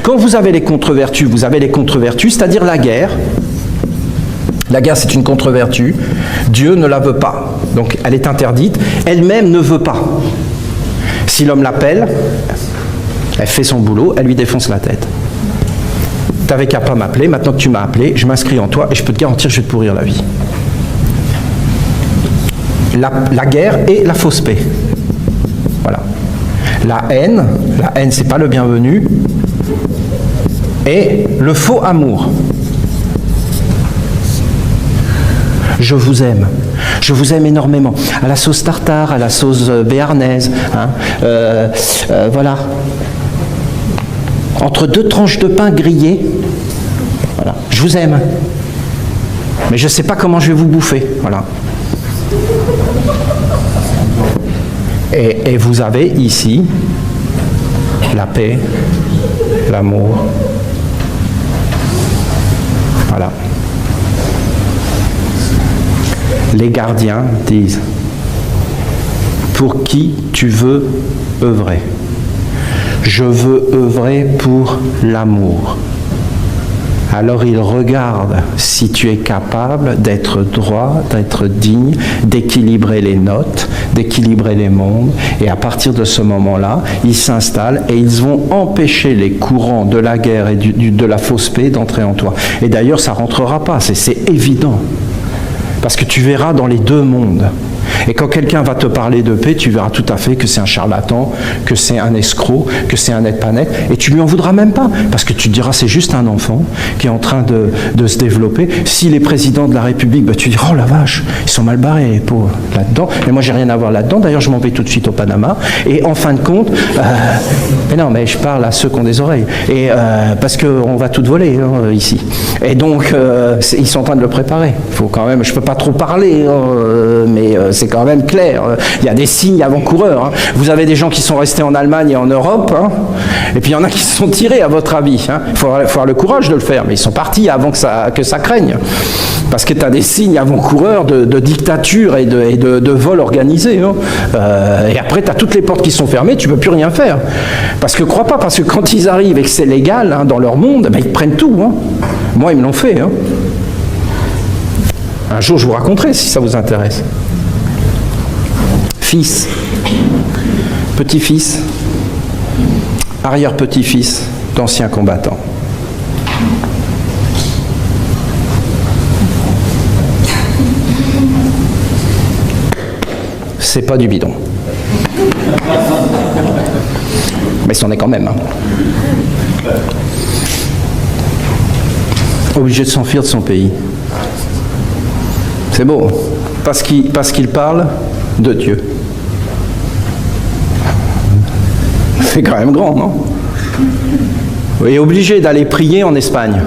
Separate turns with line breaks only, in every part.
Quand vous avez les contre-vertus, c'est-à-dire la guerre. La guerre, c'est une contre-vertu. Dieu ne la veut pas. Donc, elle est interdite. Elle-même ne veut pas. Si l'homme l'appelle, elle fait son boulot, elle lui défonce la tête. T'avais qu'à pas m'appeler, maintenant que tu m'as appelé, je m'inscris en toi et je peux te garantir que je vais te pourrir la vie. La guerre et la fausse paix. Voilà. La haine, c'est pas le bienvenu, et le faux amour. Je vous aime énormément, à la sauce tartare, à la sauce béarnaise, hein, voilà. Entre deux tranches de pain grillées, voilà. Je vous aime, mais je ne sais pas comment je vais vous bouffer, voilà. Et vous avez ici la paix, l'amour, voilà. Les gardiens disent, pour qui tu veux œuvrer? Je veux œuvrer pour l'amour. Alors il regarde si tu es capable d'être droit, d'être digne, d'équilibrer les notes, d'équilibrer les mondes, et à partir de ce moment-là, ils s'installent et ils vont empêcher les courants de la guerre et de la fausse paix d'entrer en toi. Et d'ailleurs, ça ne rentrera pas, c'est évident. Parce que tu verras dans les deux mondes. Et quand quelqu'un va te parler de paix, tu verras tout à fait que c'est un charlatan, que c'est un escroc, que c'est un net pas net, et tu lui en voudras même pas, parce que tu te diras c'est juste un enfant qui est en train de se développer. S'il est président de la République, bah, tu diras oh la vache, ils sont mal barrés les pauvres là-dedans, mais moi j'ai rien à voir là-dedans, d'ailleurs je m'en vais tout de suite au Panama, et en fin de compte, mais non mais je parle à ceux qui ont des oreilles, et parce qu'on va tout voler hein, ici, et donc ils sont en train de le préparer. Faut quand même, je peux pas trop parler, mais c'est quand même clair. Il y a des signes avant-coureurs. Hein. Vous avez des gens qui sont restés en Allemagne et en Europe, hein, et puis il y en a qui se sont tirés, à votre avis. Hein. Il faut avoir le courage de le faire, mais ils sont partis avant que ça craigne. Parce que tu as des signes avant-coureurs de dictature et de vol organisé. Hein. Et après, tu as toutes les portes qui sont fermées, tu ne peux plus rien faire. Parce que crois pas, parce que quand ils arrivent et que c'est légal hein, dans leur monde, ben, ils prennent tout. Hein. Moi, ils me l'ont fait. Hein. Un jour, je vous raconterai si ça vous intéresse. Fils, petit-fils, arrière-petit-fils d'anciens combattants. C'est pas du bidon. Mais c'en est quand même. Hein. Obligé de s'enfuir de son pays. C'est beau, parce qu'il parle de Dieu. C'est quand même grand, non? Il est obligé d'aller prier en Espagne.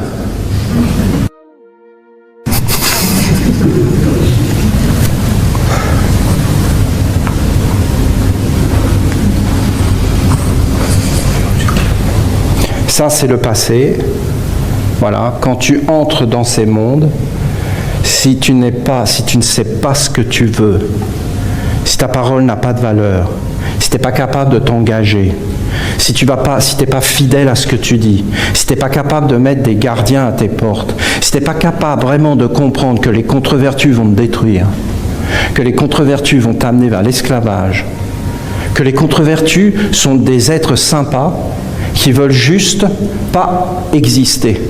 Ça, c'est le passé. Voilà, quand tu entres dans ces mondes, si tu ne sais pas ce que tu veux, si ta parole n'a pas de valeur, si tu n'es pas capable de t'engager, si tu n'es pas fidèle à ce que tu dis, si tu n'es pas capable de mettre des gardiens à tes portes, si tu n'es pas capable vraiment de comprendre que les contre-vertus vont te détruire, que les contre-vertus vont t'amener vers l'esclavage, que les contre-vertus sont des êtres sympas qui veulent juste pas exister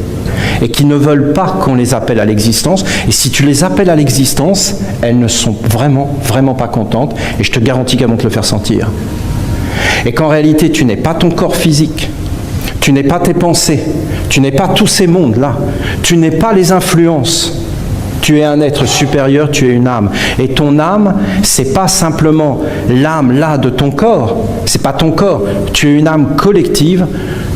et qui ne veulent pas qu'on les appelle à l'existence, et si tu les appelles à l'existence, elles ne sont vraiment, vraiment pas contentes, et je te garantis qu'elles vont te le faire sentir. Et qu'en réalité, tu n'es pas ton corps physique, tu n'es pas tes pensées, tu n'es pas tous ces mondes-là, tu n'es pas les influences. Tu es un être supérieur, tu es une âme. Et ton âme, c'est pas simplement l'âme là de ton corps, c'est pas ton corps, tu es une âme collective.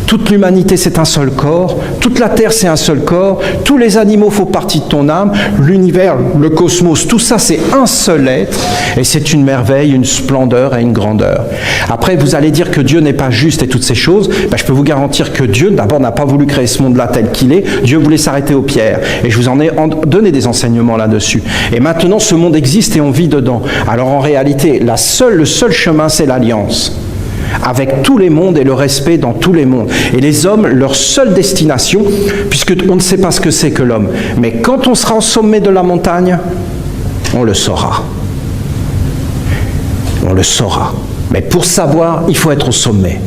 Toute l'humanité, c'est un seul corps. Toute la Terre, c'est un seul corps. Tous les animaux font partie de ton âme. L'univers, le cosmos, tout ça, c'est un seul être. Et c'est une merveille, une splendeur et une grandeur. Après, vous allez dire que Dieu n'est pas juste et toutes ces choses. Ben, je peux vous garantir que Dieu, d'abord, n'a pas voulu créer ce monde-là tel qu'il est. Dieu voulait s'arrêter aux pierres. Et je vous en ai donné des enseignements là-dessus. Et maintenant, ce monde existe et on vit dedans. Alors, en réalité, le seul chemin, c'est l'alliance. avec tous les mondes et le respect dans tous les mondes. Et les hommes, leur seule destination, puisqu'on ne sait pas ce que c'est que l'homme, mais quand on sera au sommet de la montagne, on le saura. On le saura. Mais pour savoir, il faut être au sommet.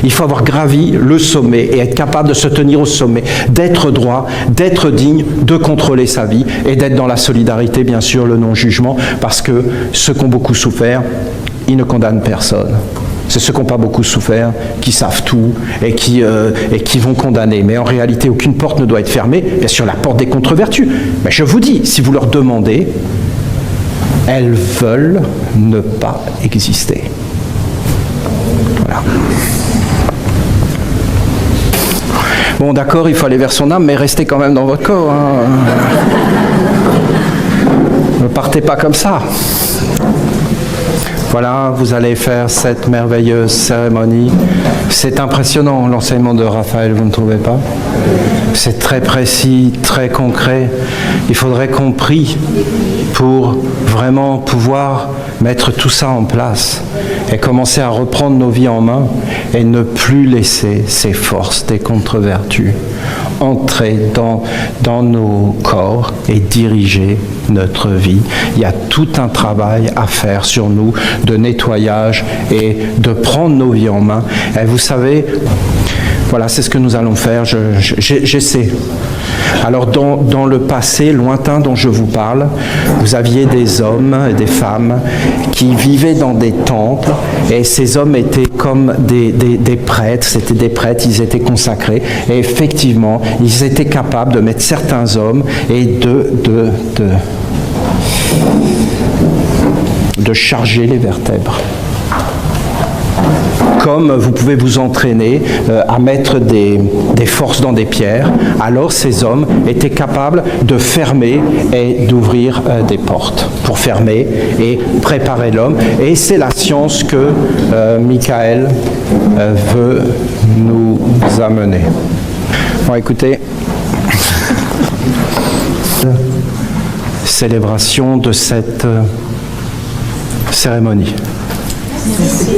Il faut avoir gravi le sommet et être capable de se tenir au sommet, d'être droit, d'être digne, de contrôler sa vie et d'être dans la solidarité, bien sûr, le non-jugement, parce que ceux qui ont beaucoup souffert, ils ne condamnent personne. C'est ceux qui n'ont pas beaucoup souffert, qui savent tout et qui vont condamner. Mais en réalité, aucune porte ne doit être fermée. Bien sûr, la porte des contre-vertus. Mais je vous dis, si vous leur demandez, elles veulent ne pas exister. Voilà. Bon, d'accord, il faut aller vers son âme, mais restez quand même dans votre corps. Hein. Ne partez pas comme ça. Voilà, vous allez faire cette merveilleuse cérémonie. C'est impressionnant, l'enseignement de Raphaël, vous ne trouvez pas? C'est très précis, très concret. Il faudrait qu'on prie pour vraiment pouvoir mettre tout ça en place et commencer à reprendre nos vies en main et ne plus laisser ces forces des contre-vertus entrer dans nos corps et diriger notre vie. Il y a tout un travail à faire sur nous de nettoyage et de prendre nos vies en main. Et vous savez, voilà, c'est ce que nous allons faire. J'essaie. Alors, dans le passé lointain dont je vous parle, vous aviez des hommes et des femmes qui vivaient dans des temples, et ces hommes étaient comme des prêtres, c'était des prêtres, ils étaient consacrés, et effectivement, ils étaient capables de mettre certains hommes et de charger les vertèbres. Comme vous pouvez vous entraîner à mettre des forces dans des pierres, alors ces hommes étaient capables de fermer et d'ouvrir des portes pour fermer et préparer l'homme. Et c'est la science que Michael veut nous amener. Bon, écoutez, célébration de cette cérémonie. Merci.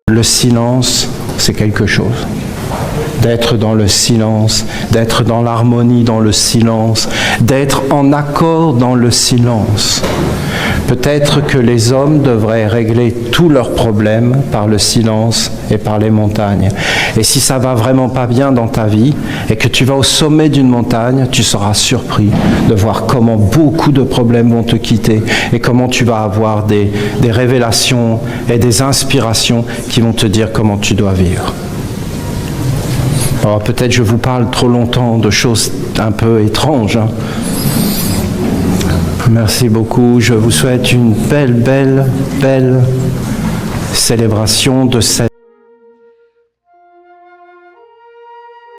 Le silence, c'est quelque chose. D'être dans le silence, d'être dans l'harmonie dans le silence, d'être en accord dans le silence. Peut-être que les hommes devraient régler tous leurs problèmes par le silence et par les montagnes. Et si ça va vraiment pas bien dans ta vie et que tu vas au sommet d'une montagne, tu seras surpris de voir comment beaucoup de problèmes vont te quitter et comment tu vas avoir des révélations et des inspirations qui vont te dire comment tu dois vivre. Alors peut-être je vous parle trop longtemps de choses un peu étranges. Hein. Merci beaucoup. Je vous souhaite une belle célébration de cette